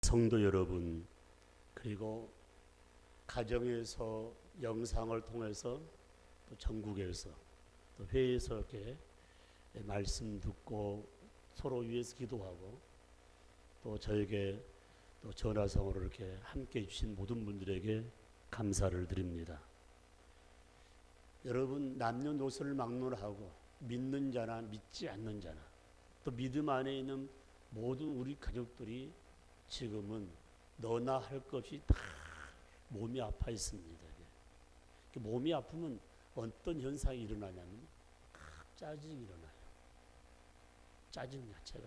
성도 여러분, 그리고 가정에서 영상을 통해서 또 전국에서 또 회의에서 이렇게 말씀 듣고 서로 위해서 기도하고 또 저에게 또 전화상으로 이렇게 함께 해주신 모든 분들에게 감사를 드립니다. 여러분, 남녀노소를 막론하고 믿는 자나 믿지 않는 자나 또 믿음 안에 있는 모든 우리 가족들이 지금은 너나 할 것 없이 다 몸이 아파 있습니다. 몸이 아프면 어떤 현상이 일어나냐면 짜증이 일어나요. 짜증 자체가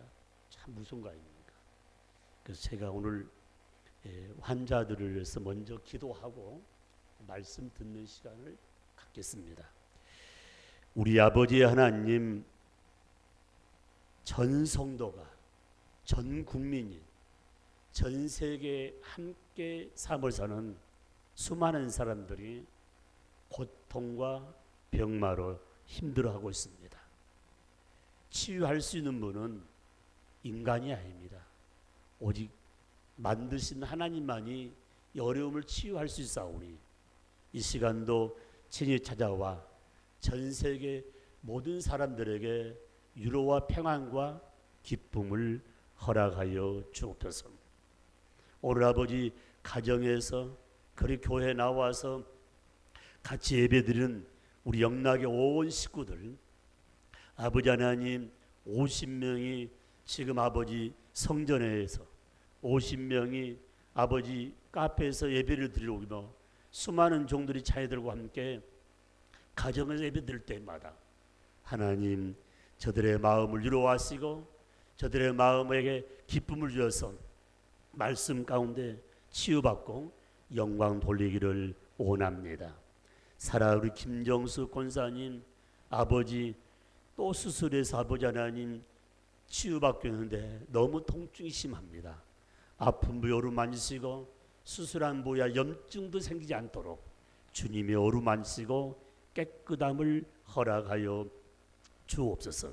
참 무서운 거 아닙니까? 그래서 제가 오늘 환자들을 위해서 먼저 기도하고 말씀 듣는 시간을 갖겠습니다. 우리 아버지 하나님, 전 성도가, 전 국민이, 전 세계에 함께 삶을 사는 수많은 사람들이 고통과 병마로 힘들어하고 있습니다. 치유할 수 있는 분은 인간이 아닙니다. 오직 만드신 하나님만이 이 어려움을 치유할 수 있사오니 이 시간도 친히 찾아와 전 세계 모든 사람들에게 위로와 평안과 기쁨을 허락하여 주옵소서. 오늘 아버지 가정에서 그리고 교회 나와서 같이 예배드리는 우리 영락의 온 식구들, 아버지 하나님 50명이 지금 아버지 성전에서 50명이 아버지 카페에서 예배를 드리며 수많은 종들이 자녀들과 함께 가정에서 예배드릴 때마다 하나님 저들의 마음을 위로하시고 저들의 마음에게 기쁨을 주어서 말씀 가운데 치유받고 영광 돌리기를 원합니다. 살아 우리 김정수 권사님 아버지 또 수술해서 아버지 하나님 치유받고 있는데 너무 통증이 심합니다. 아픈 부위 어루만지시고 수술한 부위에 염증도 생기지 않도록 주님이 어루만지시고 깨끗함을 허락하여 주옵소서.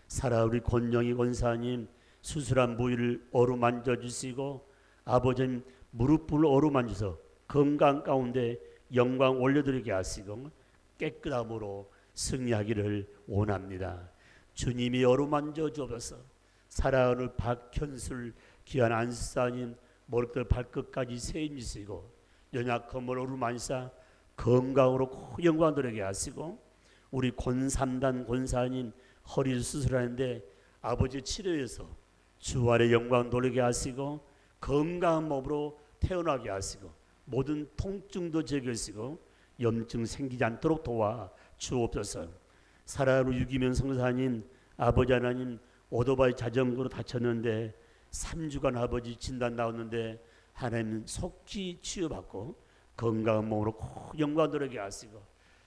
살아 우리 권영희 권사님 수술한 부위를 어루만져 주시고 아버지님 무릎을 어루만져서 건강 가운데 영광 올려드리게 하시고 깨끗함으로 승리하기를 원합니다. 주님이 어루만져 주옵소서. 살아오는 박현술 귀한 안사님 머리부터 발끝까지 세임지시고 연약함을 어루만사 건강으로 영광 돌리게 하시고 우리 권삼단 권사님 허리를 수술하는데 아버지 치료해서 주안의 영광 돌리게 하시고 건강한 몸으로 태어나게 하시고 모든 통증도 제거하시고 염증 생기지 않도록 도와 주옵소서. 살아로 유기면 성사님 아버지 하나님 오토바이 자전거로 다쳤는데 3주간 아버지 진단 나왔는데 하나님 속히 치유받고 건강한 몸으로 영광 돌리게 하시고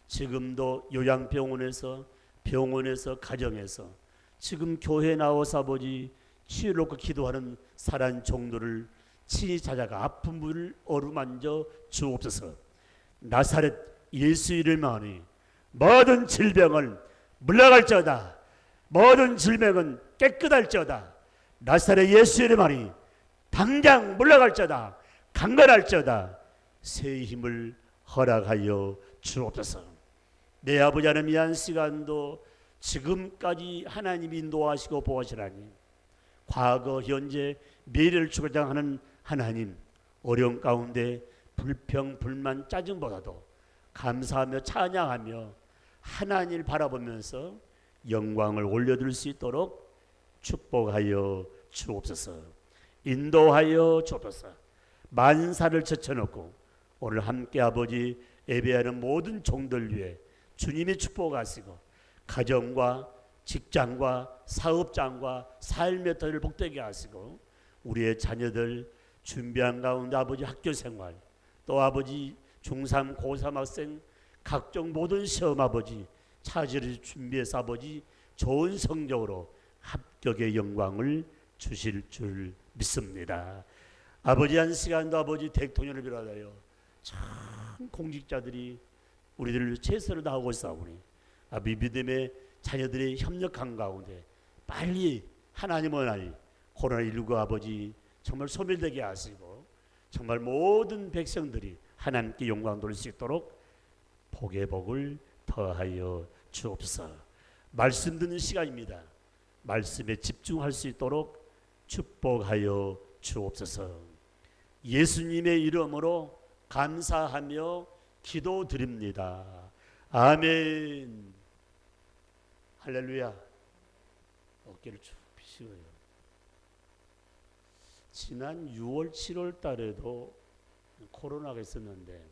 지금도 요양병원에서 병원에서 가정에서 지금 교회 나와서 아버지 치유를 놓고 기도하는 살아난 종들을 친히 찾아가 아픈 분을 어루만져 주옵소서. 나사렛 예수 이름만이 모든 질병을 물러갈지어다. 모든 질병은 깨끗할지어다. 나사렛 예수 이름만이 당장 물러갈지어다. 강건할지어다. 새 힘을 허락하여 주옵소서. 내 아버지 하나님 이 한 시간도 지금까지 하나님이 인도하시고 보호하시라니 과거 현재 미래를 주장하는 하나님 어려운 가운데 불평 불만 짜증보다도 감사하며 찬양하며 하나님을 바라보면서 영광을 올려드릴 수 있도록 축복하여 주옵소서. 인도하여 주옵소서. 만사를 제쳐놓고 오늘 함께 아버지 예배하는 모든 종들 위해 주님이 축복하시고 가정과 직장과 사업장과 삶의 터를 복되게 하시고 우리의 자녀들 준비한 가운데 아버지 학교생활 또 아버지 중3 고3 학생 각종 모든 시험 아버지 차지를 준비해서 아버지 좋은 성적으로 합격의 영광을 주실 줄 믿습니다. 아버지 한 시간도 아버지 대통령을 비롯하여 참 공직자들이 우리들을 최선을 다하고 있사오니 아버지 믿음의 자녀들의 협력한 가운데 빨리 하나님의 나라의 코로나19 아버지 정말 소멸되게 하시고 정말 모든 백성들이 하나님께 영광 돌릴 수 있도록 복의 복을 더하여 주옵소서. 말씀 듣는 시간입니다. 말씀에 집중할 수 있도록 축복하여 주옵소서. 예수님의 이름으로 감사하며 기도드립니다. 아멘. 할렐루야. 어깨를 쭉 펴시고요. 지난 6월 7월 달에도 코로나가 있었는데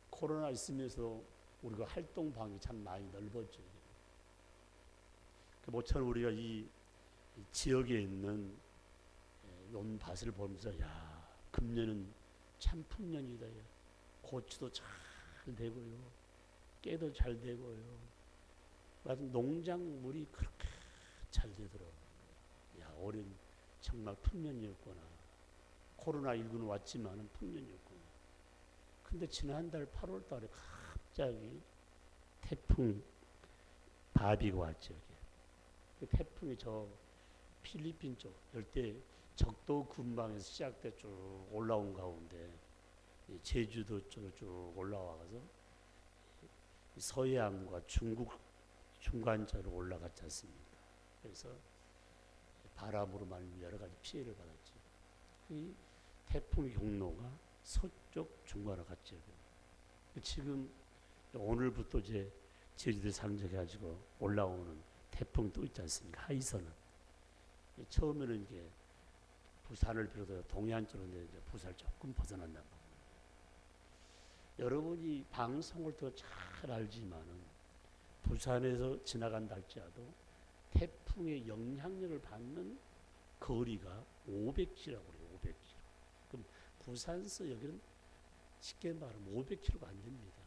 코로나 있으면서 우리가 활동 방이 참 많이 넓었죠. 모처럼 우리가 이 지역에 있는 논밭을 보면서 야, 금년은 참 풍년이다. 고추도 잘 되고요, 깨도 잘 되고요, 농작물이 그렇게 잘 되더라고요. 야, 올해는 정말 풍년이었구나. 코로나19는 왔지만은 풍년이었구나. 근데 지난달 8월 달에 갑자기 태풍 바비가 왔죠. 그 태풍이 저 필리핀 쪽 열대 적도 근방에서 시작돼 쭉 올라온 가운데 제주도 쪽으로 쭉 올라와서 서해안과 중국 중간자로 올라갔지 않습니까? 그래서 바람으로 말미암아 여러 가지 피해를 받았죠. 이 태풍의 경로가 서쪽 중간으로 갔죠. 지금 오늘부터 이제 제주도 상륙해가지고 올라오는 태풍 또 있지 않습니까? 하이선은 처음에는 이제 부산을 비롯해서 동해안 쪽으로 이제 부산을 조금 벗어난단 말이에요. 여러분이 방송을 더 잘 알지만은 부산에서 지나간다 할지라도 태풍의 영향력을 받는 거리가 500km라고 그래요. 500km. 그럼 부산서 여기는 쉽게 말하면 500km가 안 됩니다.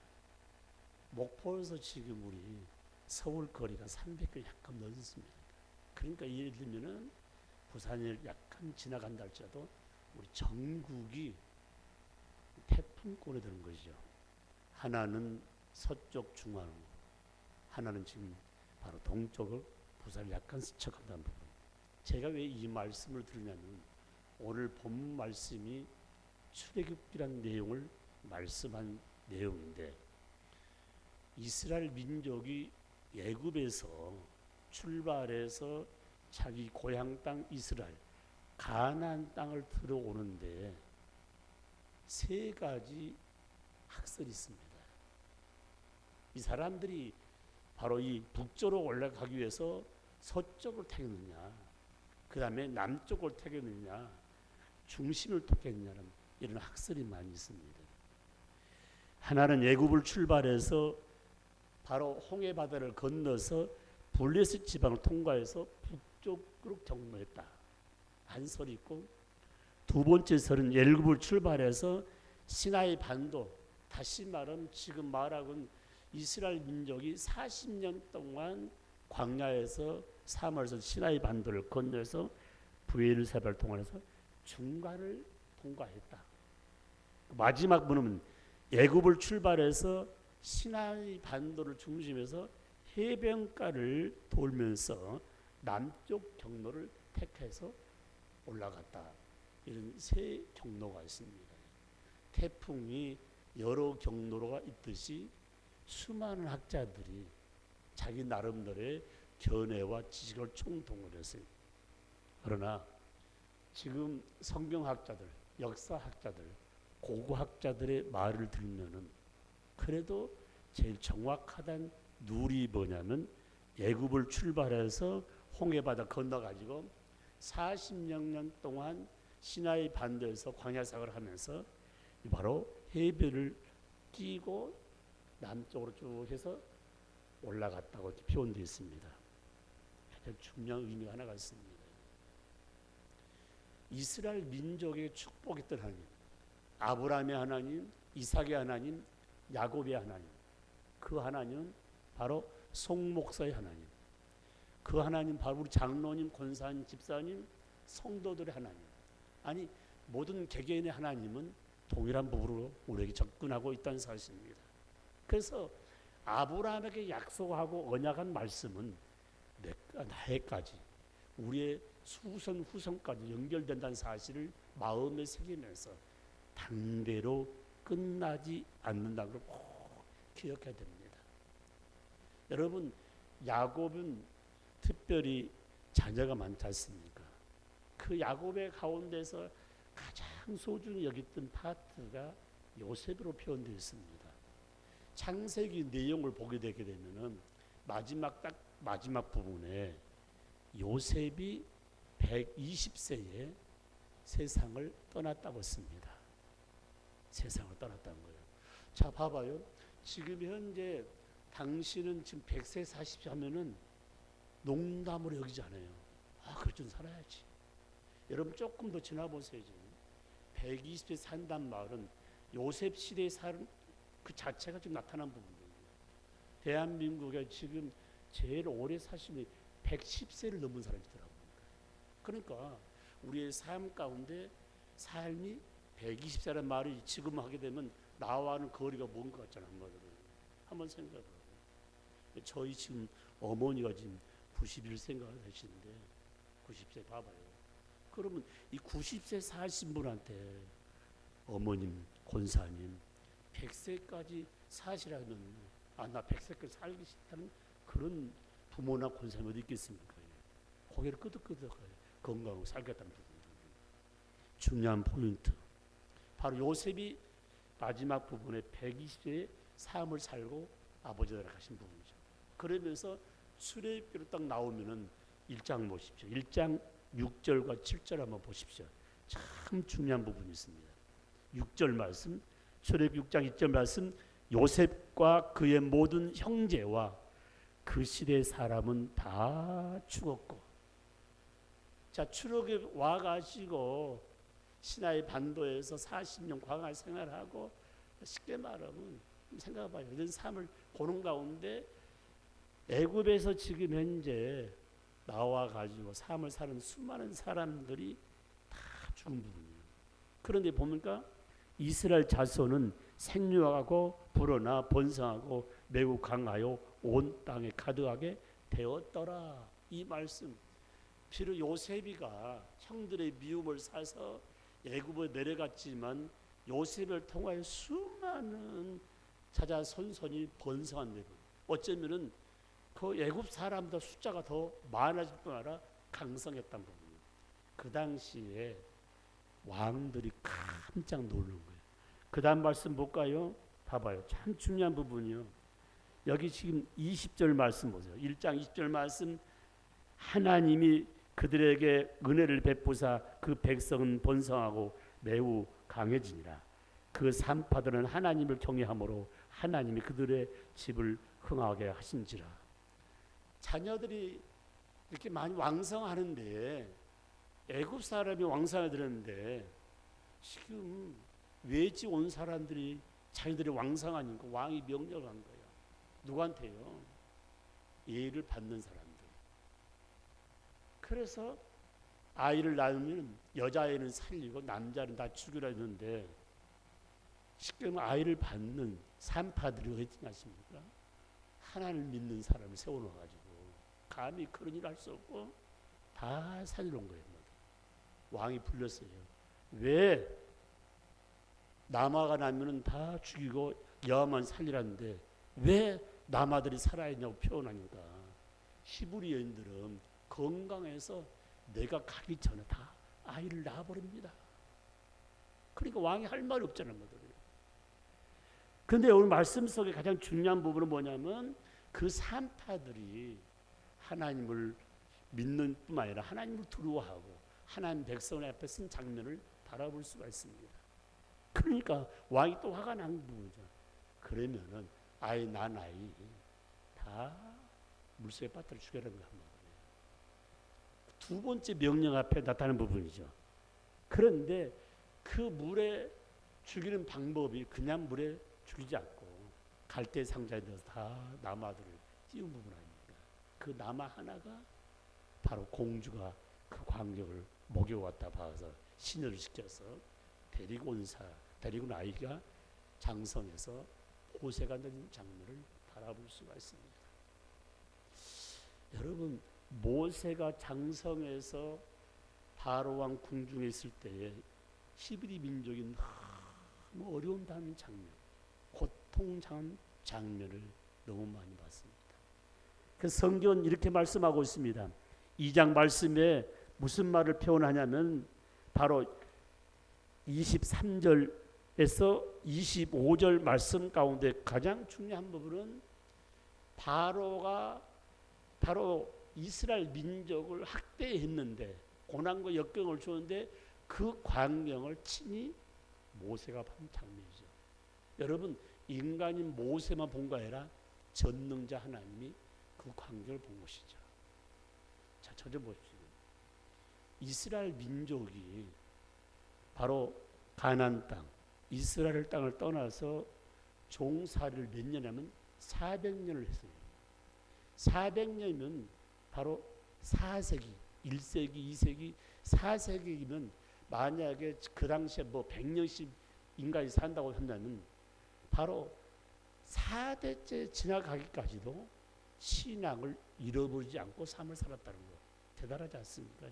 목포에서 지금 우리 서울 거리가 300km 약간 넘습니다. 그러니까 예를 들면은 부산을 약간 지나간다 할지라도 우리 전국이 태풍권에 드는 것이죠. 하나는 서쪽 중앙, 하나는 지금 바로 동쪽을 부산을 약간 스쳐간다는 부분. 제가 왜 이 말씀을 드리냐면 오늘 본문 말씀이 출애굽기란 내용을 말씀한 내용인데 이스라엘 민족이 애굽에서 출발해서 자기 고향 땅 이스라엘 가나안 땅을 들어오는데 세 가지 학설이 있습니다. 이 사람들이 바로 이 북쪽으로 올라가기 위해서 서쪽을 택했느냐, 그 다음에 남쪽을 택했느냐, 중심을 택했느냐는 이런 학설이 많이 있습니다. 하나는 애굽을 출발해서 바로 홍해 바다를 건너서 블레셋 지방을 통과해서 북쪽으로 경로했다. 한 설이 있고, 두 번째 설은 애굽을 출발해서 시나이 반도, 다시 말하면 지금 말하고는 이스라엘 민족이 40년 동안 광야에서 사막에서 시나이 반도를 건너서 브엘세바를 통해서 중간을 통과했다. 마지막 부분은 애굽을 출발해서 시나이 반도를 중심해서 해변가를 돌면서 남쪽 경로를 택해서 올라갔다. 이런 세 경로가 있습니다. 태풍이 여러 경로가 있듯이 수많은 학자들이 자기 나름대로의 견해와 지식을 총동을 했어요. 그러나 지금 성경학자들, 역사학자들, 고고학자들의 말을 들으면은 그래도 제일 정확하단 룰이 뭐냐면 애굽을 출발해서 홍해바다 건너가지고 40년 동안 시나이 반도에서 광야 생활을 하면서 바로 해변을 끼고 남쪽으로 쭉 해서 올라갔다고 표현되어 있습니다. 가장 중요한 의미가 하나가 있습니다. 이스라엘 민족의 축복했던 하나님, 아브라함의 하나님, 이삭의 하나님, 야곱의 하나님, 그 하나님은 바로 송목사의 하나님, 그 하나님 바로 우리 장로님, 권사님, 집사님, 성도들의 하나님, 아니 모든 개개인의 하나님은 동일한 법으로 우리에게 접근하고 있다는 사실입니다. 그래서 아브라함에게 약속하고 언약한 말씀은 나에까지 우리의 수선 후손까지 연결된다는 사실을 마음에 새기면서 당대로 끝나지 않는다는 걸 꼭 기억해야 됩니다. 여러분, 야곱은 특별히 자녀가 많지 않습니까? 그 야곱의 가운데서 가장 소중히 여겼던 파트가 요셉으로 표현되어 있습니다. 창세기 내용을 보게 되게 되면은 마지막 부분에 요셉이 120세에 세상을 떠났다고 씁니다. 세상을 떠났다는 거예요. 자, 봐봐요. 지금 현재 당신은 지금 100세 40세 하면은 농담으로 여기지 않아요. 그럴 줄 살아야지. 여러분 조금 더 지나보세요. 120세 산단 말은 요셉 시대에 사는 그 자체가 지금 나타난 부분이에요. 대한민국에 지금 제일 오래 사시는 110세를 넘은 사람이더라고요. 그러니까 우리의 삶 가운데 삶이 120세라는 말을 지금 하게 되면 나와는 거리가 먼 것 같잖아요. 한번 생각해봐요. 저희 지금 어머니가 지금 91세인가 되시는데 90세 봐봐요. 그러면 이 90세 사신 분한테 어머님, 권사님 100세까지 사시라면 나 100세까지 살기 싫다는 그런 부모나 권사님 어디 있겠습니까? 고개를 끄덕끄덕해요. 건강하고 살겠다는 부분. 중요한 포인트. 바로 요셉이 마지막 부분에 120세의 삶을 살고 아버지가 가신 부분이죠. 그러면서 출애굽기로 딱 나오면은 1장 보십시오. 1장 6절과 7절 한번 보십시오. 참 중요한 부분이 있습니다. 6절 말씀, 출애굽기 6장 2절 말씀, 요셉과 그의 모든 형제와 그 시대의 사람은 다 죽었고. 자, 출애굽에 와가지고 시나이 반도에서 40년 광활 생활하고 쉽게 말하면 생각해봐요. 이런 삶을 보는 가운데 애굽에서 지금 현재 나와가지고 삶을 사는 수많은 사람들이 다 죽은 부분이에요. 그런데 보니까 이스라엘 자손은 생육하고 불어나 번성하고 매우 강하여 온 땅에 가득하게 되었더라. 이 말씀. 비록 요셉이가 형들의 미움을 사서 애굽에 내려갔지만 요셉을 통하여 수많은 자자손손이 번성한 데고 어쩌면은 그 애굽 사람들 숫자가 더 많아질 뿐 아니라 강성했단 부분이에요. 그 당시에 왕들이 깜짝 놀란 거예요. 그 다음 말씀 볼까요? 봐봐요. 참 중요한 부분이요. 여기 지금 20절 말씀 보세요. 1장 20절 말씀, 하나님이 그들에게 은혜를 베푸사 그 백성은 번성하고 매우 강해지니라. 그 산파들은 하나님을 경외함으로 하나님이 그들의 집을 흥하게 하신지라. 자녀들이 이렇게 많이 왕성하는데 애굽 사람이 왕성해지는데 지금 외지 온 사람들이 자기들이 왕성하니까 왕이 명령한 거야. 누구한테요? 예를 받는 사람들. 그래서 아이를 낳으면 여자아이는 살리고 남자는 다 죽이라 했는데 쉽게 말하면 아이를 받는 산파들이 어디 있습니까? 하나님을 믿는 사람을 세워놓아가지고 감히 그런 일 할 수 없고 다 살려놓은 거예요. 왕이 불렀어요. 왜 남아가 나면은 다 죽이고 여아만 살리라는데 왜 남아들이 살아있냐고 표현하니까 히브리 여인들은 건강해서 내가 가기 전에 다 아이를 낳아버립니다. 그러니까 왕이 할 말이 없잖아요. 그런데 오늘 말씀 속에 가장 중요한 부분은 뭐냐면 그 산파들이 하나님을 믿는 뿐만 아니라 하나님을 두려워하고 하나님 백성 앞에 쓴 장면을 바라볼 수가 있습니다. 그러니까 왕이 또 화가 난 부분이죠. 그러면은 아이 난 아이 다 물속에 빠뜨려 죽여라는 거예요. 두 번째 명령 앞에 나타나는 부분이죠. 그런데 그 물에 죽이는 방법이 그냥 물에 죽이지 않고 갈대 상자에 넣어서 다 남아들을 띄운 부분 아닙니까? 그 남아 하나가 바로 공주가 그 광경을 목욕왔다 봐서 신혈을 시켜서 데리고 온 아이가 장성해서 보세가 된 장면을 바라볼 수가 있습니다. 여러분, 모세가 장성해서 바로왕 궁중에 있을 때에 히브리 민족이 너무 어려운 장면, 고통스러운 장면을 너무 많이 봤습니다. 그 성경은 이렇게 말씀하고 있습니다. 2장 말씀에 무슨 말을 표현하냐면 바로 23절에서 25절 말씀 가운데 가장 중요한 부분은 바로가 바로 이스라엘 민족을 학대했는데 고난과 역경을 주었는데 그 광경을 친히 모세가 본 장면이죠. 여러분, 인간인 모세만 본 거 아니라 전능자 하나님이 그 광경을 본 것이죠. 자, 찾아보십시오. 이스라엘 민족이 바로 가나안 땅, 이스라엘 땅을 떠나서 종살이를 몇 년이냐면 400년을 했어요. 400년이면 바로 4세기, 1세기, 2세기, 4세기면 만약에 그 당시에 뭐 100년씩 인간이 산다고 한다면 바로 4대째 지나가기까지도 신앙을 잃어버리지 않고 삶을 살았다는 거 대단하지 않습니까?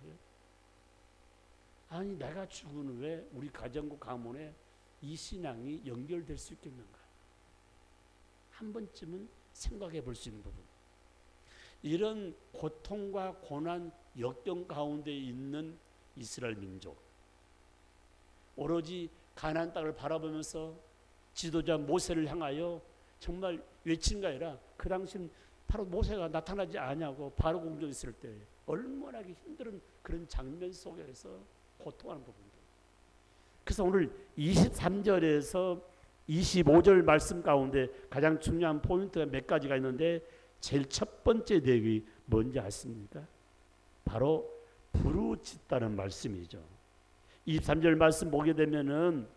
아니, 내가 죽은 후에 우리 가정과 가문에 이 신앙이 연결될 수 있겠는가? 한 번쯤은 생각해 볼 수 있는 부분. 이런 고통과 고난, 역경 가운데 있는 이스라엘 민족, 오로지 가나안 땅을 바라보면서 지도자 모세를 향하여 정말 외친 게 아니라 그 당시는 바로 모세가 나타나지 않냐고 바로 공중에 있을 때 얼마나 힘든 그런 장면 속에서 고통하는 부분들. 그래서 오늘 23절에서 25절 말씀 가운데 가장 중요한 포인트가 몇 가지가 있는데 제일 첫 번째 내용이 뭔지 아십니까? 바로 부르짖다는 말씀이죠. 23절 말씀 보게 되면은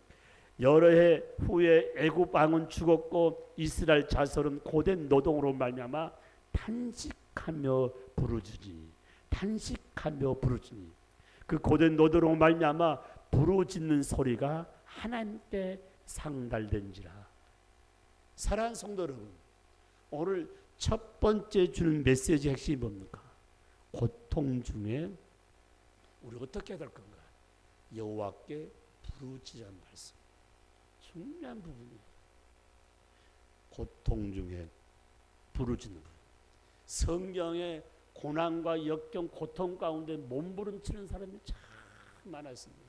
여러 해 후에 애굽 왕은 죽었고 이스라엘 자손은 고된 노동으로 말미암아 탄식하며 부르짖으니, 탄식하며 부르짖으니, 그 고된 노동으로 말미암아 부르짖는 소리가 하나님께 상달된지라. 사랑하는 성도 여러분, 오늘 첫 번째 주는 메시지 핵심이 뭡니까? 고통 중에 우리 어떻게 해야 될 건가? 여호와께 부르짖으라는 말씀. 중요한 부분이에요. 고통 중에 부르짖는 부분. 성경에 고난과 역경, 고통 가운데 몸부림치는 사람이 참 많았습니다.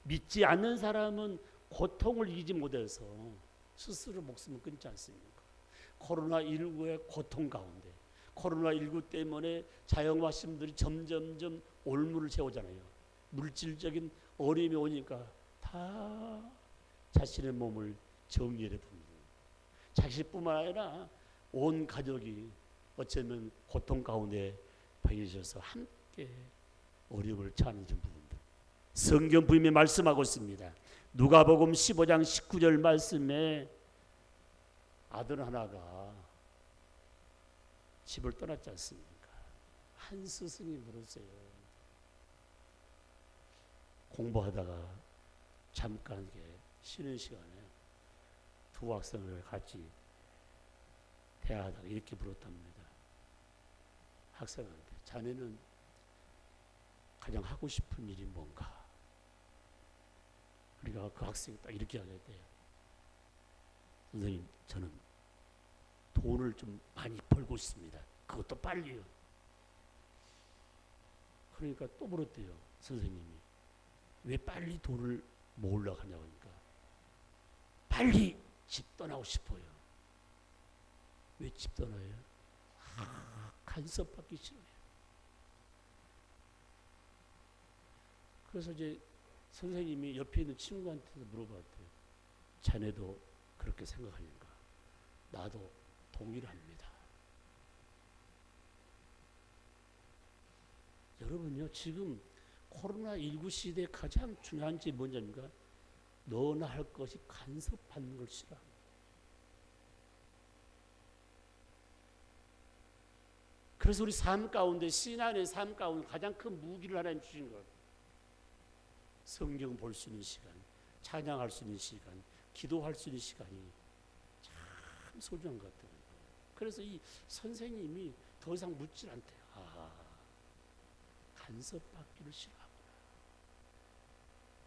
믿지 않는 사람은 고통을 이기지 못해서 스스로 목숨을 끊지 않습니까? 코로나19의 고통 가운데, 코로나19 때문에 자영업하시는 점점점 올무를 채우잖아요. 물질적인 어려움이 오니까 다 자신의 몸을 정리해 봅니다. 자식뿐만 아니라 온 가족이 어쩌면 고통 가운데 빠지셔서 함께 어려움을 처하는 부분들. 성경 부임에 말씀하고 있습니다. 누가복음 15장 19절 말씀에 아들 하나가 집을 떠났지 않습니까? 한 스승이 물었어요. 공부하다가 잠깐 쉬는 시간에 두 학생을 같이 대화하다가 이렇게 물었답니다. 학생한테, 자네는 가장 하고 싶은 일이 뭔가? 그러니까 그 학생이 딱 이렇게 하겠대요. 선생님, 저는 돈을 좀 많이 벌고 싶습니다. 그것도 빨리요. 그러니까 또 물었대요. 선생님이 왜 빨리 돈을 모으려고 하냐고 하니까 빨리 집 떠나고 싶어요. 왜 집 떠나요? 간섭받기 싫어요. 그래서 이제 선생님이 옆에 있는 친구한테도 물어봤대요. 자네도 그렇게 생각하니까 나도 동의를 합니다. 여러분요, 지금 코로나19 시대에 가장 중요한 점이 뭔지입니까? 너나 할 것이 간섭받는 걸 싫어합니다. 그래서 우리 삶 가운데, 신앙의 삶 가운데 가장 큰 무기를 하나님 주신 것, 성경 볼 수 있는 시간, 찬양할 수 있는 시간, 기도할 수 있는 시간이 참 소중한 것 같아요. 그래서 이 선생님이 더 이상 묻질 않대요. 간섭받기를 싫어하구나.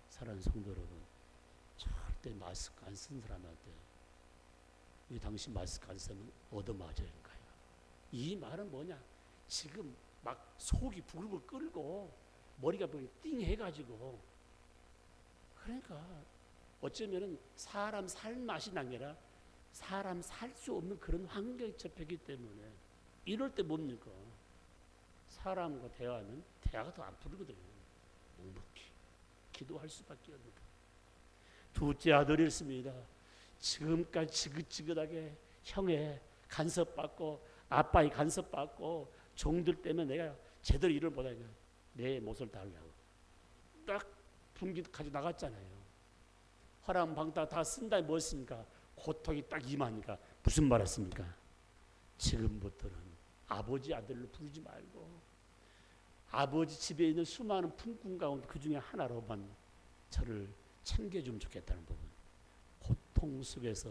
사랑하는 성도 여러분, 절대 마스크 안 쓴 사람한테 왜 당신 마스크 안 쓰면 얻어맞아요인가요? 이 말은 뭐냐? 지금 막 속이 부글부글 끓고 머리가 띵 해가지고, 그러니까 어쩌면은 사람 살 맛이 난 게 아니라 사람 살 수 없는 그런 환경에 접했기 때문에, 이럴 때 뭡니까? 사람과 대화하면 대화가 더 안 풀리거든요. 묵묵히 기도할 수밖에 없습니다. 둘째 아들이었습니다. 지금까지 지긋지긋하게 형의 간섭받고 아빠의 간섭받고 종들 때문에 내가 제대로 일을 못하니까 내 몫을 달라고 딱 분기 가지고 나갔잖아요. 허랑방탕 다 쓴다 뭐였습니까? 고통이 딱 임하니까 무슨 말 했습니까? 지금부터는 아버지 아들로 부르지 말고 아버지 집에 있는 수많은 품꾼 가운데 그 중에 하나로만 저를 챙겨주면 좋겠다는 부분. 고통 속에서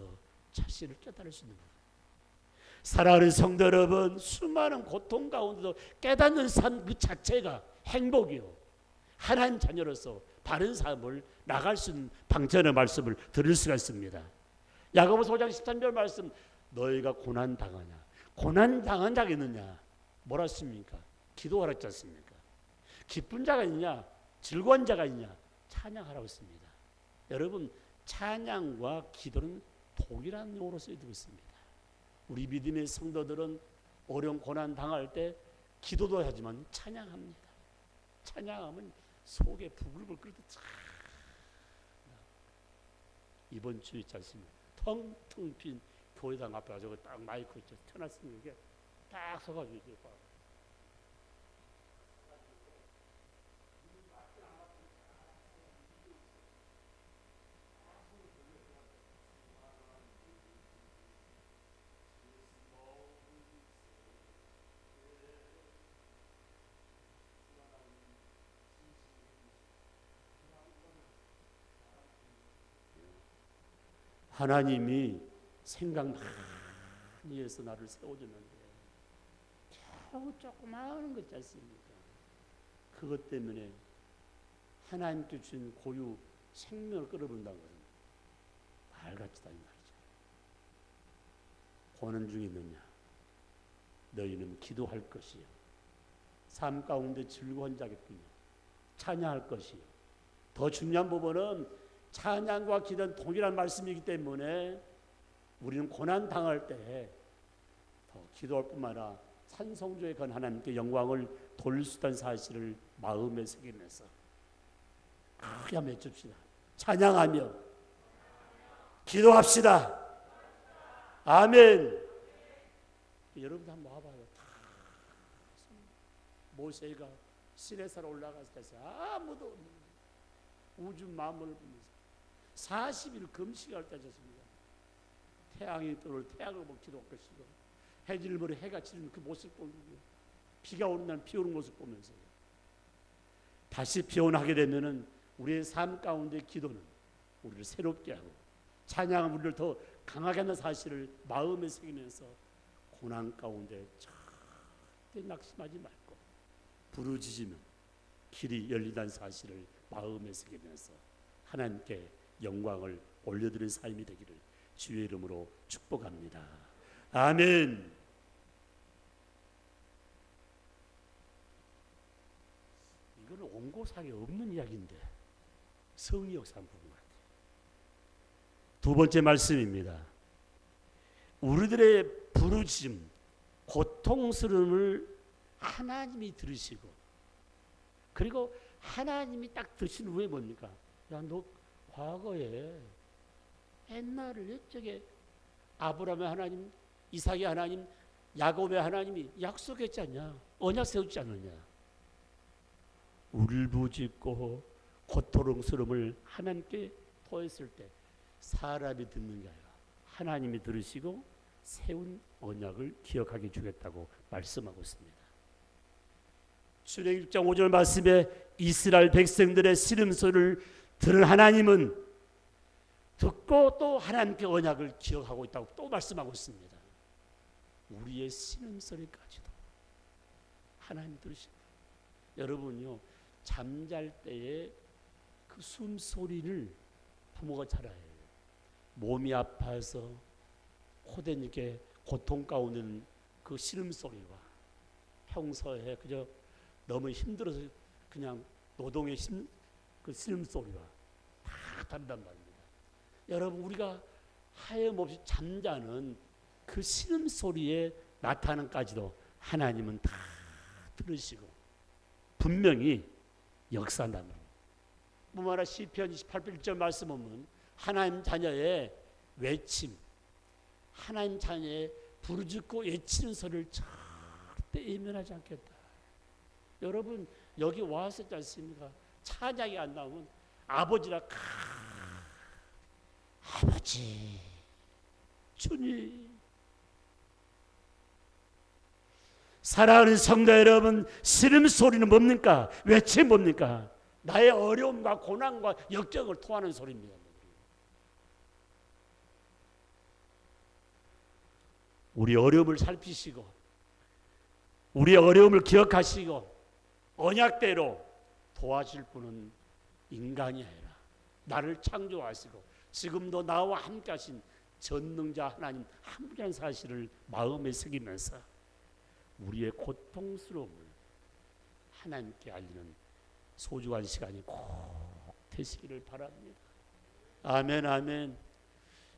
자신을 깨달을 수 있는 부분. 사랑하는 성도 여러분, 수많은 고통 가운데도 깨닫는 삶 그 자체가 행복이요. 하나님 자녀로서 바른 삶을 나갈 수 있는 방전의 말씀을 들을 수가 있습니다. 야고보서 5장 13절 말씀, 너희가 고난 당하냐? 고난 당한 자가 있느냐? 뭐라 했습니까? 기도하라 했지 않습니까? 기쁜 자가 있냐? 즐거운 자가 있냐? 찬양하라고 했습니다. 여러분, 찬양과 기도는 동일한 용어로 쓰여지고 있습니다. 우리 믿음의 성도들은 어려운 고난 당할 때 기도도 하지만 찬양합니다. 찬양하면 속에 부글부글 끓을 때 참. 이번 주 있지 않습니까? 텅텅 빈 교회당 앞에 가지고 딱 마이크 있죠. 켜놨으면 이게 딱 서가지고 이렇게 봐. 하나님이 생각 많이 해서 나를 세워주는데 겨우 조그마한 거 있지 않습니까? 그것 때문에 하나님께 주신 고유 생명을 끌어본다는 것은 말같지도 않은 말이죠. 고난 중에 있느냐? 너희는 기도할 것이요. 삶 가운데 즐거운 자겠군요. 찬양할 것이요. 더 중요한 부분은 찬양과 기도는 동일한 말씀이기 때문에 우리는 고난 당할 때 더 기도할 뿐만 아니라 찬송조에 건 하나님께 영광을 돌릴 수 있다는 사실을 마음에 새기면서 크게 한번 외칩시다. 찬양하며 기도합시다. 아멘. 여러분도 한번 와봐요. 모세가 시내산 올라가서 아무도 없는 우주 만물을 보면서 40일 금식할 때였습니다. 태양이 떠올 태양을 보고 기도할 것이고 해질 머리 해가 지는 그 모습 보고 비가 오는 날 비 오는 모습 보면서 다시 비원하게 되면은 우리의 삶 가운데 기도는 우리를 새롭게 하고 찬양은 우리를 더 강하게 하는 사실을 마음에 새기면서 고난 가운데 절대 낙심하지 말고 부르짖으면 길이 열린다는 사실을 마음에 새기면서 하나님께 영광을 올려드리는 삶이 되기를 주의 이름으로 축복합니다. 아멘. 이거는 온고사에 없는 이야기인데 성의 역사한 부분 같아요. 두 번째 말씀입니다. 우리들의 부르짖음, 고통스러움을 하나님이 들으시고 그리고 하나님이 딱 드신 후에 뭡니까? 야, 너 과거에 옛날에 옛적에 아브라함의 하나님, 이삭의 하나님, 야곱의 하나님이 약속했지 않냐? 언약 세우지 않느냐? 울부짖고 고통스러움을 하나님께 토했을 때 사람이 듣는 게 아니라 하나님이 들으시고 세운 언약을 기억하게 주겠다고 말씀하고 있습니다. 출애굽 6장 5절 말씀에 이스라엘 백성들의 신음소리를 들은 하나님은 듣고 또 하나님께 언약을 기억하고 있다고 또 말씀하고 있습니다. 우리의 신음소리까지도 하나님 들으십니다. 여러분요, 잠잘 때에 그 숨소리를 부모가 잘 알아요. 몸이 아파서 호되게 고통 가운데 그 신음소리와 평소에 그저 너무 힘들어서 그냥 노동의 그 신음소리와 다 다르단 말입니다. 여러분, 우리가 하염없이 잠자는 그 신음소리의 나타남까지도 하나님은 다 들으시고 분명히 역사한단 말입니다. 뿐만 아니라 시편 28편 1절 말씀 보면 하나님 자녀의 외침, 하나님 자녀의 부르짖고 외치는 소리를 절대 외면하지 않겠다. 여러분, 여기 와서 있지 않습니까? 찬양이 안 나오면 아버지라 아버지 주님. 사랑하는 성도 여러분, 신음소리는 뭡니까? 외침 뭡니까? 나의 어려움과 고난과 역경을 토하는 소리입니다. 우리 어려움을 살피시고 우리의 어려움을 기억하시고 언약대로 도와줄 분은 인간이 아니라 나를 창조하시고 지금도 나와 함께 하신 전능자 하나님 한 분이라는 사실을 마음에 새기면서 우리의 고통스러움을 하나님께 알리는 소중한 시간이 꼭 되시기를 바랍니다. 아멘, 아멘.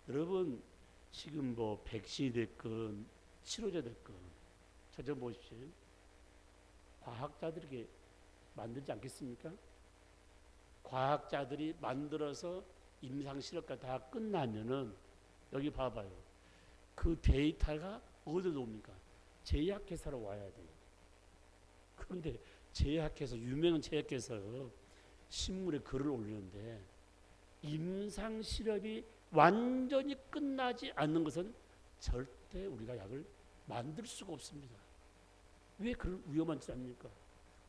여러분, 지금 뭐 백신이 됐건 치료제 됐건 찾아보십시오. 과학자들에게 만들지 않겠습니까? 과학자들이 만들어서 임상실험까지 다 끝나면은 여기 봐봐요. 그 데이터가 어디서 옵니까? 제약회사로 와야 돼요. 그런데 제약회사, 유명한 제약회사 신문에 글을 올리는데 임상실험이 완전히 끝나지 않는 것은 절대 우리가 약을 만들 수가 없습니다. 왜 그런 위험한 짓 합니까?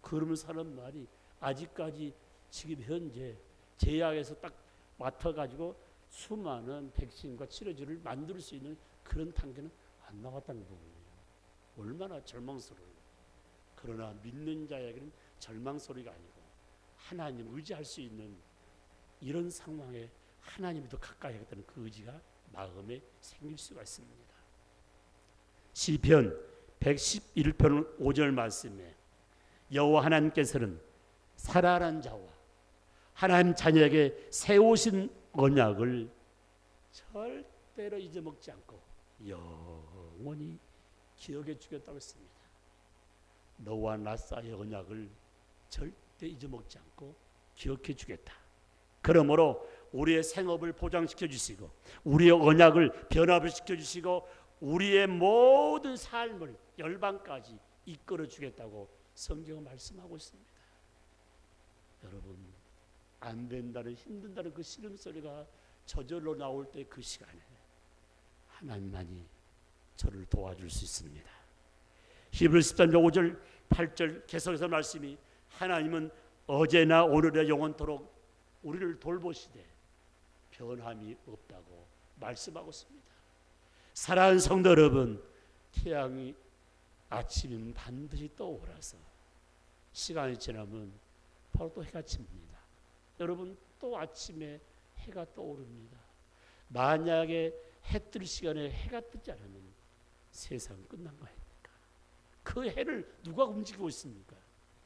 그러면서 하는 말이 아직까지 지금 현재 제약에서 딱 맡아가지고 수많은 백신과 치료제를 만들 수 있는 그런 단계는 안 나왔다는 부분이에요. 얼마나 절망스러워요. 그러나 믿는 자에게는 절망소리가 아니고 하나님 의지할 수 있는 이런 상황에 하나님이 더 가까이 하겠다는 그 의지가 마음에 생길 수가 있습니다. 시편 111편 5절 말씀에 여호와 하나님께서는 살아난 자와 하나님 자녀에게 세우신 언약을 절대로 잊어먹지 않고 영원히 기억해 주겠다고 했습니다. 너와 나 사이의 언약을 절대 잊어먹지 않고 기억해 주겠다. 그러므로 우리의 생업을 보장시켜 주시고 우리의 언약을 변화를 시켜 주시고 우리의 모든 삶을 열방까지 이끌어 주겠다고 성경은 말씀하고 있습니다. 여러분, 안 된다는 힘든다는 그 신음소리가 저절로 나올 때 그 시간에 하나님만이 저를 도와줄 수 있습니다. 히브리서 13장 5절 8절 계속해서 말씀이 하나님은 어제나 오늘이나 영원토록 우리를 돌보시되 변함이 없다고 말씀하고 있습니다. 사랑하는 성도 여러분, 태양이 아침이면 반드시 떠오라서 시간이 지나면 바로 또 해가 칩니다. 여러분, 또 아침에 해가 떠오릅니다. 만약에 해 뜰 시간에 해가 뜨지 않으면 세상은 끝난 거 아닙니까? 그 해를 누가 움직이고 있습니까?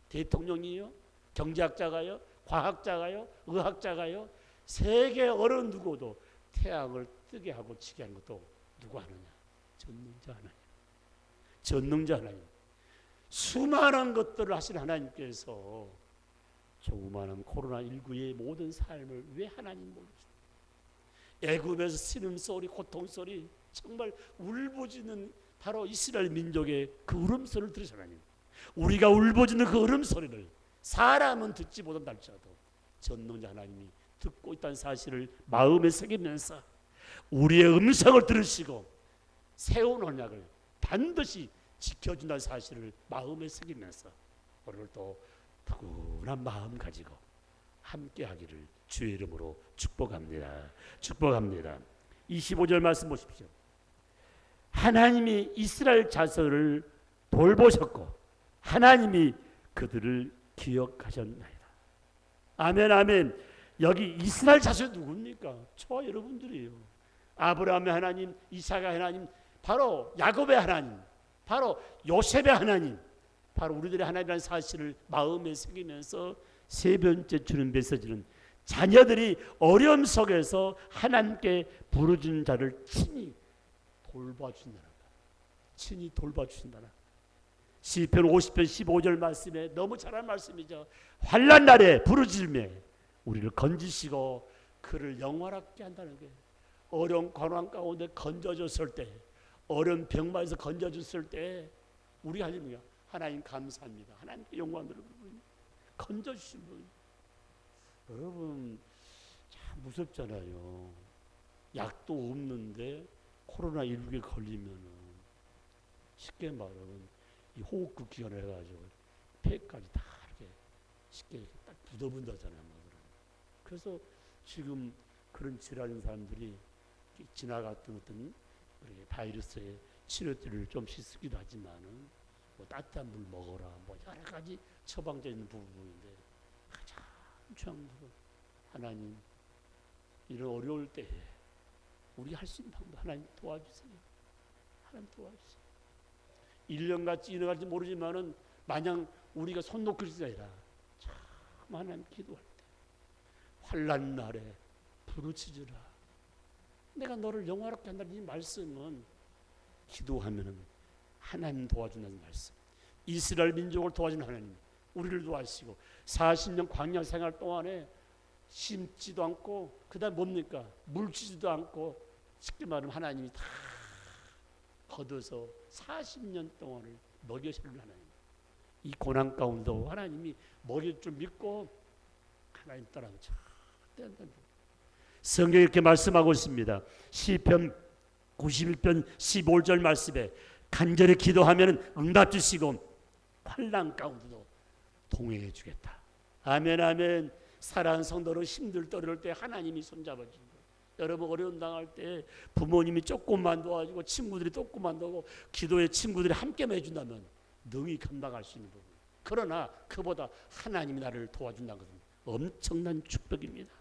대통령이요? 경제학자가요? 과학자가요? 의학자가요? 세계 어느 누구도 태양을 뜨게 하고 지게 하는 것도 누가 하느냐? 전능자 하나님. 전능자 하나님. 수많은 것들을 하신 하나님께서 조그마한 코로나19의 모든 삶을 왜 하나님 모르시죠? 애굽에서 신음소리, 고통소리, 정말 울부짖는 바로 이스라엘 민족의 그 울음소리를 들으셨나요? 우리가 울부짖는 그 울음소리를 사람은 듣지 못한달지라도 전능자 하나님이 듣고 있다는 사실을 마음에 새기면서 우리의 음성을 들으시고 세운 언약을 반드시 지켜준다는 사실을 마음에 새기면서 오늘도 푸근한 마음 가지고 함께하기를 주의 이름으로 축복합니다. 축복합니다. 25절 말씀 보십시오. 하나님이 이스라엘 자손을 돌보셨고 하나님이 그들을 기억하셨나이다. 아멘 아멘. 여기 이스라엘 자손이 누굽니까? 저와 여러분들이에요. 아브라함의 하나님, 이삭의 하나님, 바로 야곱의 하나님, 바로 요셉의 하나님, 바로 우리들의 하나님이라는 사실을 마음에 새기면서 세 번째 주는 메시지는 자녀들이 어려움 속에서 하나님께 부르짖는 자를 친히 돌봐주신다는 거야. 친히 돌봐주신다는. 시편 50편 15절 말씀에 너무 잘한 말씀이죠. 환난 날에 부르짖으며 우리를 건지시고 그를 영원하게 한다는 거예요. 어려운 고난 가운데 건져줬을 때, 어려운 병마에서 건져줬을 때 우리 하나님이요. 하나님 감사합니다. 하나님께 영광 드리고 건져주신 분. 여러분 참 무섭잖아요. 약도 없는데 코로나19에 걸리면은 쉽게 말하면 이 호흡기 기관을 해가지고 폐까지 다 이렇게 쉽게 이렇게 딱 굳어본다잖아요. 그래서 지금 그런 질환인 사람들이 지나갔던 어떤 바이러스의 치료들을 좀씩 쓰기도 하지만은 뭐 따뜻한 물 먹어라, 뭐 여러 가지 처방되는 부분인데 가장 중요한 부분 하나님 이런 어려울 때에 우리 할 수 있는 방법 하나님 도와주세요. 하나님 도와주세요. 1년같이 지나갈지 모르지만은 마냥 우리가 손 놓고 있을 게 아니라 참 하나님 기도할 때 환난 날에 부르짖으라. 내가 너를 영화롭게 한다는 이 말씀은 기도하면은 하나님 도와준다는 말씀. 이스라엘 민족을 도와주는 하나님, 우리를 도와주시고 40년 광야 생활 동안에 심지도 않고 그다음 뭡니까? 물치지도 않고 쉽게 말하면 하나님이 다 거둬서 40년 동안을 먹여주는 하나님. 이 고난 가운데도 하나님이 먹일 줄 믿고 하나님 따라하면 참 대단한 분. 성경이 이렇게 말씀하고 있습니다. 시편 91편 15절 말씀에 간절히 기도하면 응답 주시고 환난 가운데도 동행해 주겠다. 아멘 아멘. 사랑하는 성도로 힘들 때 어려울 때 하나님이 손잡아 주는 거예요. 여러분 어려움 당할 때 부모님이 조금만 도와주고 친구들이 조금만 도와주고 기도의 친구들이 함께만 해준다면 능히 감당할 수 있는 부분. 그러나 그보다 하나님이 나를 도와준다는 것은 엄청난 축복입니다.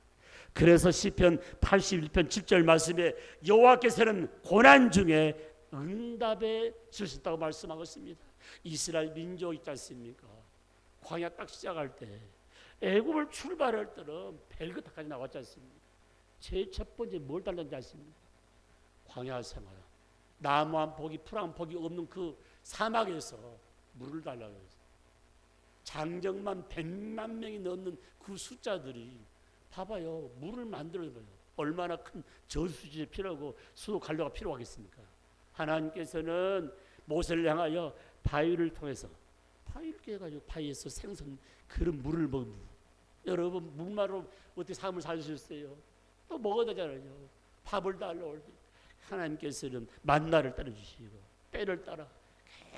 그래서 시편 81편 7절 말씀에 여호와께서는 고난 중에 응답해 주셨다고 말씀하고 있습니다. 이스라엘 민족 있지 않습니까? 광야 딱 시작할 때 애굽을 출발할 때는 벨그타까지 나왔지 않습니까? 제일 첫 번째 뭘 달랐는지 아십니까? 광야 생활. 나무 한 포기, 풀 한 포기 없는 그 사막에서 물을 달라고 했어요. 장정만 100만 명이 넘는 그 숫자들이 봐봐요. 물을 만들어줘요. 얼마나 큰 저수지에 필요하고 수도 관로가 필요하겠습니까? 하나님께서는 모세를 향하여 바위를 통해서 바위를 깨가지고 바위에서 생선 그런 물을 먹는. 여러분 물마로 어떻게 삶을 사주셨어요? 또 먹어야 되잖아요. 밥을 달라 올 때 하나님께서는 만나를 따라주시고 때를 따라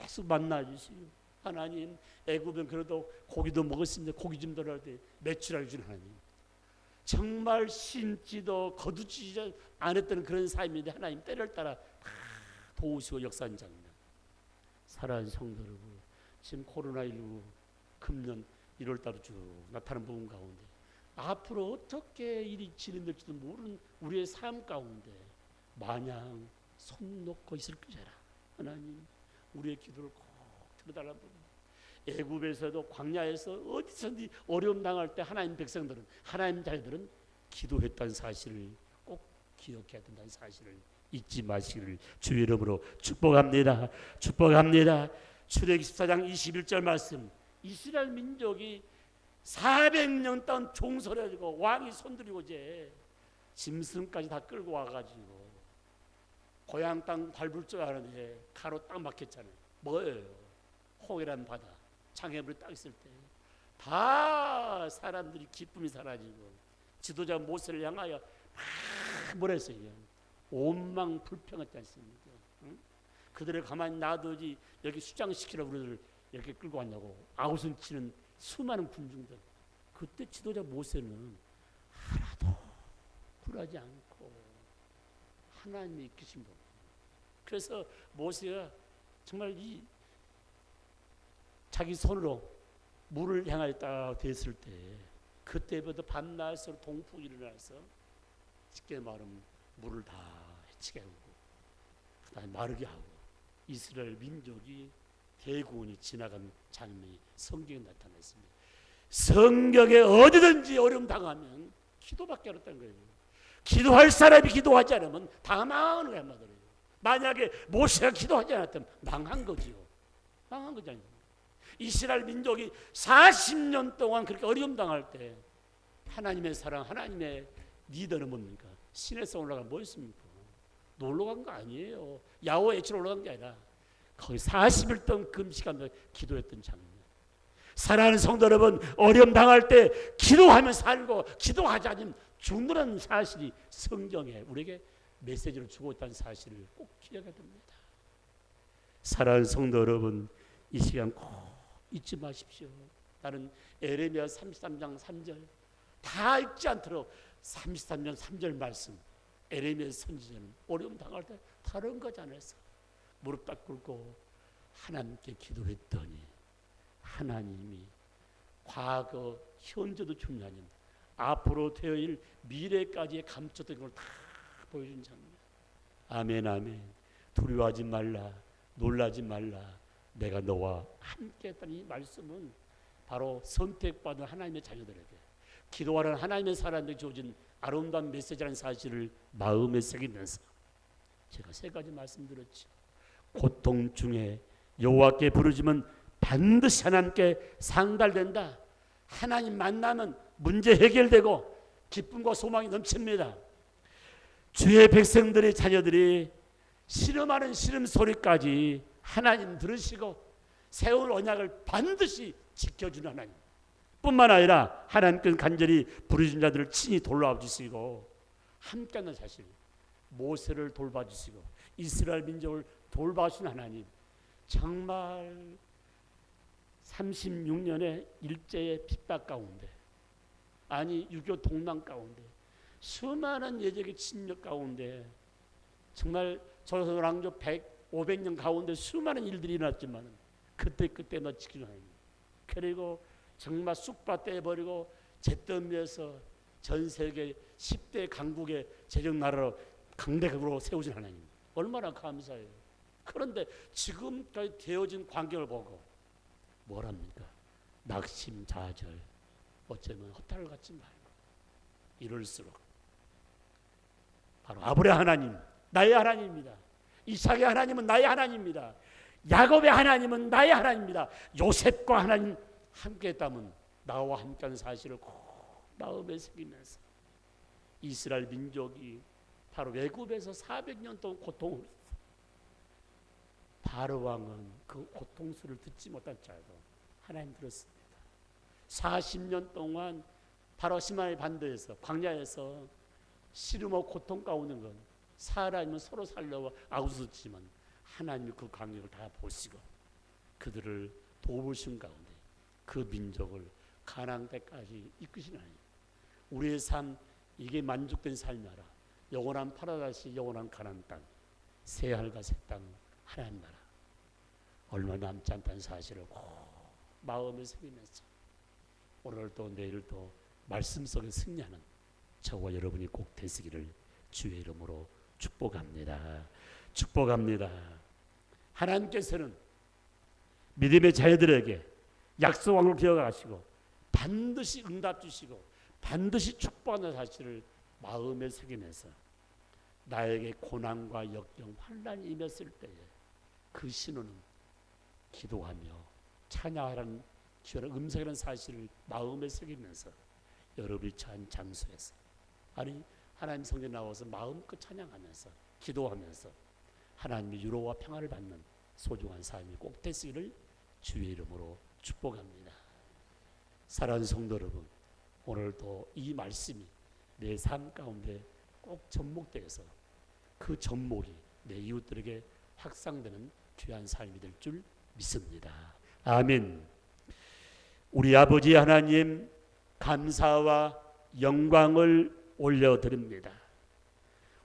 계속 만나 주시고 하나님 애굽은 그래도 고기도 먹었습니다. 고기 좀 달라할 때 매출할 주는 하나님. 정말 심지도 거두지 안 했던 그런 삶인데 하나님 때를 따라 다 도우시고 역사한 장면. 사랑하는 성도 여러분, 지금 코로나19 금년 1월달에 쭉 나타나는 부분 가운데 앞으로 어떻게 일이 진행될지도 모르는 우리의 삶 가운데 마냥 손 놓고 있을 것이라 하나님 우리의 기도를 꼭 들어달라는 부분. 애굽에서도 광야에서 어디서든지 어려움 당할 때 하나님 백성들은 하나님 자녀들은 기도했다는 사실을 꼭 기억해야 된다는 사실을 잊지 마시기를 주의 이름으로 축복합니다. 축복합니다. 출애굽기 14장 21절 말씀. 이스라엘 민족이 400년 동안 종설해가지고 왕이 손들이고 이제 짐승까지 다 끌고 와가지고 고향 땅 밟을 줄 아는데 가로 딱 막혔잖아요. 뭐예요? 홍해란 바다. 장애물이 딱 있을 때 다 사람들이 기쁨이 사라지고 지도자 모세를 향하여 막 뭐라 했어요? 원망 불평했지 않습니까? 응? 그들을 가만히 놔두지 여기 수장시키라 우리를 이렇게 끌고 왔냐고 아우성 치는 수많은 군중들. 그때 지도자 모세는 하나도 굴하지 않고 하나님이 이끄신 분. 그래서 모세가 정말 이 자기 손으로 물을 향하여 딱 됐을 때 그때부터 밤낮으로 동풍이 일어나서 쉽게 말하면 물을 다 헤치게 하고 그다음에 마르게 하고 이스라엘 민족이 대구원이 지나간 장면이 성경에 나타났습니다. 성경에 어디든지 어려움 당하면 기도밖에 없다는 거예요. 기도할 사람이 기도하지 않으면 다 망하는 거야 말이에요. 만약에 모세가 기도하지 않았다면 망한 거지요. 망한 거잖아요. 이스라엘 민족이 40년 동안 그렇게 어려움 당할 때 하나님의 사랑, 하나님의 리더는 뭡니까? 시내에서 올라간 뭐였습니까? 놀러 간 거 아니에요. 야호와 애치러 올라간 게 아니라 거기 40일 동안 금식하면서 기도했던 장면. 사랑하는 성도 여러분, 어려움 당할 때 기도하며 살고 기도하지 않으면 죽는다는 사실이 성경에 우리에게 메시지를 주고 있다는 사실을 꼭 기억해야 됩니다. 사랑하는 성도 여러분, 이 시간 꼭 잊지 마십시오. 나는 에레미야 33장 3절 다 읽지 않도록 33장 3절 말씀 에레미야 선지자는 어려움 당할 때 다른 거지 않았어. 무릎 딱 꿇고 하나님께 기도했더니 하나님이 과거, 현재도 중요하니 앞으로 되어질 미래까지의 감췄던 걸 다 보여준 장면. 아멘 아멘. 두려워하지 말라, 놀라지 말라, 내가 너와 함께 했다는 이 말씀은 바로 선택받은 하나님의 자녀들에게 기도하는 하나님의 사람들에게 주어진 아름다운 메시지라는 사실을 마음에 새기면서 제가 세 가지 말씀드렸죠. 고통 중에 여호와께 부르짖으면 반드시 하나님께 상달된다. 하나님 만나면 문제 해결되고 기쁨과 소망이 넘칩니다. 주의 백성들의 자녀들이 씨름하는 씨름 소리까지 하나님 들으시고 세울 언약을 반드시 지켜주는 하나님 뿐만 아니라 하나님께서 간절히 부르짖은 자들을 친히 돌봐 주시고 함께하는 사실, 모세를 돌봐 주시고 이스라엘 민족을 돌봐 주신 하나님, 정말 36년의 일제의 핍박 가운데, 아니 6.25 동란 가운데, 수많은 예적의 침략 가운데, 정말 조선왕조 500년 가운데 수많은 일들이 일어났지만 그때마다 지키는 하나님, 그리고 정말 쑥밭 떼버리고 잿더미에서 전 세계 10대 강국의 제정 나라로 강대국으로 세우신 하나님, 얼마나 감사해요. 그런데 지금까지 되어진 광경을 보고 뭐랍니까? 낙심자절, 어쩌면 허탈을 갖지 말고 이럴수록 바로 아브라함 하나님, 나의 하나님입니다. 이삭의 하나님은 나의 하나님입니다. 야곱의 하나님은 나의 하나님입니다. 요셉과 하나님 함께 했다면 나와 함께한 사실을 꼭 마음에 새기면서 이스라엘 민족이 바로 외국에서 400년 동안 고통을 했어요. 바로 왕은 그 고통수를 듣지 못한 자도 하나님 들었습니다. 40년 동안 바로 시나이 반도에서 광야에서 씨름하고 고통 가운데 건 사람은 서로 살려고 아우스지만 하나님이 그 광역을 다 보시고 그들을 도우신 가운데 그 민족을 가나안 때까지 이끄신 하나님, 우리의 삶 이게 만족된 삶이 아니라 영원한 파라다이스, 영원한 가나안 땅, 새 하늘과 새 땅, 하나님 나라 얼마 남지 않다는 사실을 꼭 마음에 새기면서 오늘도 내일도 말씀 속에 승리하는 저와 여러분이 꼭 되시기를 주의 이름으로 축복합니다. 축복합니다. 하나님께서는 믿음의 자녀들에게 약속을 기억하시고 반드시 응답 주시고 반드시 축복하는 사실을 마음에 새기면서 나에게 고난과 역경, 환난이 임했을 때에 그 신호는 기도하며 찬양하라는 기원한 음성이라는 사실을 마음에 새기면서 여러분이 처한 장소에서, 아니 하나님 성전에 나와서 마음껏 찬양하면서 기도하면서 하나님의 위로와 평안을 받는 소중한 삶이 꼭 되시기를 주의 이름으로 축복합니다. 사랑하는 성도 여러분, 오늘도 이 말씀이 내 삶 가운데 꼭 접목되어서 그 접목이 내 이웃들에게 확산되는 귀한 삶이 될 줄 믿습니다. 아멘. 우리 아버지 하나님, 감사와 영광을 올려드립니다.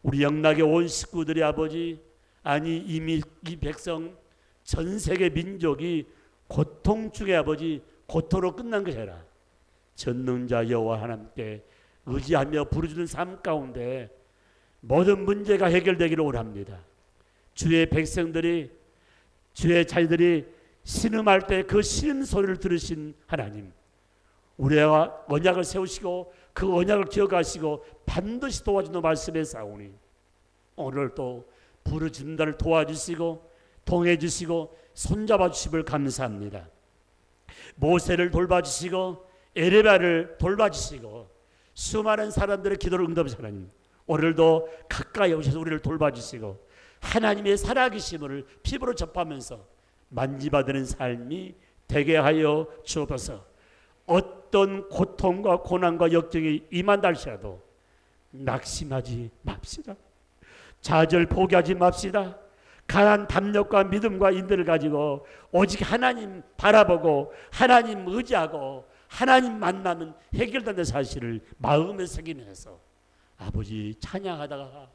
우리 영락의 온 식구들의 아버지, 아니 이미 이 백성 전 세계 민족이 고통 중에 아버지 고토로 끝난 것이 아니라 전능자 여호와 하나님께 의지하며 부르짖는 삶 가운데 모든 문제가 해결되기를 원합니다. 주의 백성들이, 주의 자녀들이 신음할 때 그 신음 소리를 들으신 하나님, 우리와 언약을 세우시고 그 언약을 기억하시고 반드시 도와주는 말씀에 싸우니 오늘 또 부르짖는다를 도와주시고 동해주시고 손잡아 주심을 감사합니다. 모세를 돌봐주시고 에레바를 돌봐주시고 수많은 사람들의 기도를 응답하신 하나님, 오늘도 가까이 오셔서 우리를 돌봐주시고 하나님의 살아계심을 피부로 접하면서 만지받는 삶이 되게 하여 주옵소서. 어떤 고통과 고난과 역경이 임한다 할지라도 낙심하지 맙시다. 좌절 포기하지 맙시다. 강한 담력과 믿음과 인내를 가지고 오직 하나님 바라보고 하나님 의지하고 하나님 만나면 해결된다는 사실을 마음에 새기면서 아버지 찬양하다가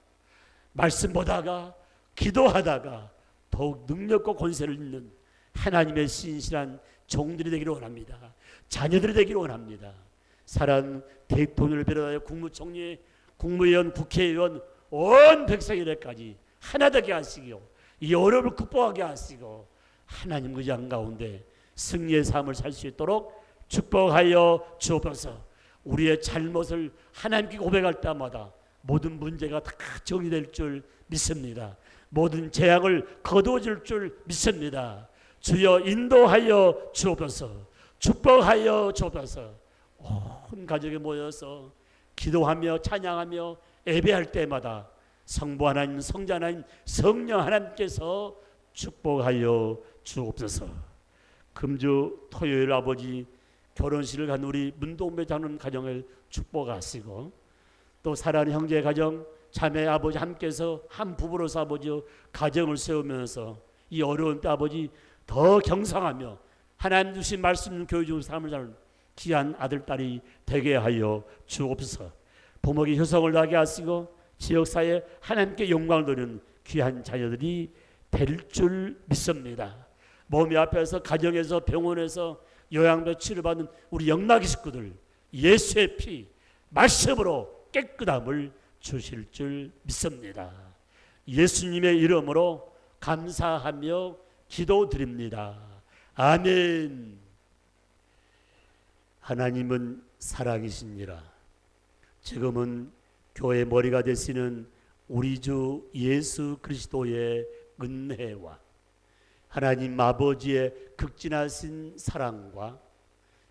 말씀 보다가 기도하다가 더욱 능력과 권세를 있는 하나님의 신실한 종들이 되기를 원합니다. 자녀들이 되기를 원합니다. 사랑하는 대통령을 비롯하여 국무총리, 국무위원, 국회의원, 온 백성들까지 하나 되게 하시고 이 어려움을 극복하게 하시고 하나님 의지한 가운데 승리의 삶을 살 수 있도록 축복하여 주옵소서. 우리의 잘못을 하나님께 고백할 때마다 모든 문제가 다 정리될 줄 믿습니다. 모든 재앙을 거두어줄 줄 믿습니다. 주여 인도하여 주옵소서. 축복하여 주옵소서. 온 가족이 모여서 기도하며 찬양하며 예배할 때마다 성부 하나님, 성자 하나님, 성령 하나님께서 축복하여 주옵소서. 금주 토요일 아버지 결혼식을 간 우리 문동배 장로님 가정을 축복하시고 또 사랑하는 형제 가정, 자매 아버지 함께서 한 부부로서 아버지 가정을 세우면서 이 어려운 때 아버지 더 경성하며 하나님 주신 말씀 교육 중 삶을 사는 귀한 아들 딸이 되게 하여 주옵소서. 부모에게 효성을 나게 하시고 지역사회에 하나님께 영광을 돌리는 귀한 자녀들이 될 줄 믿습니다. 몸이 아파서 가정에서 병원에서 요양도 치료받는 우리 영락의 식구들 예수의 피 말씀으로 깨끗함을 주실 줄 믿습니다. 예수님의 이름으로 감사하며 기도드립니다. 아멘. 하나님은 사랑이시니라. 지금은 교회 머리가 되시는 우리 주 예수 그리스도의 은혜와 하나님 아버지의 극진하신 사랑과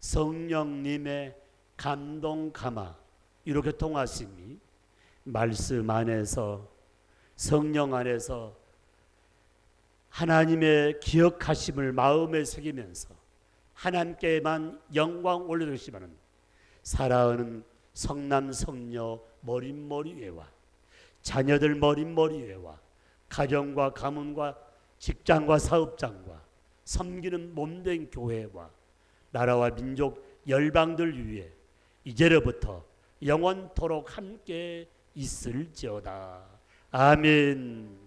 성령님의 감동 감화 이렇게 통하심이 말씀 안에서 성령 안에서 하나님의 기억하심을 마음에 새기면서 하나님께만 영광 올려주시면 사랑하는 성남 성녀 머릿머리회와 자녀들 머릿머리회와 가정과 가문과 직장과 사업장과 섬기는 몸된 교회와 나라와 민족 열방들 위해 이제로부터 영원토록 함께 있을지어다. 아멘.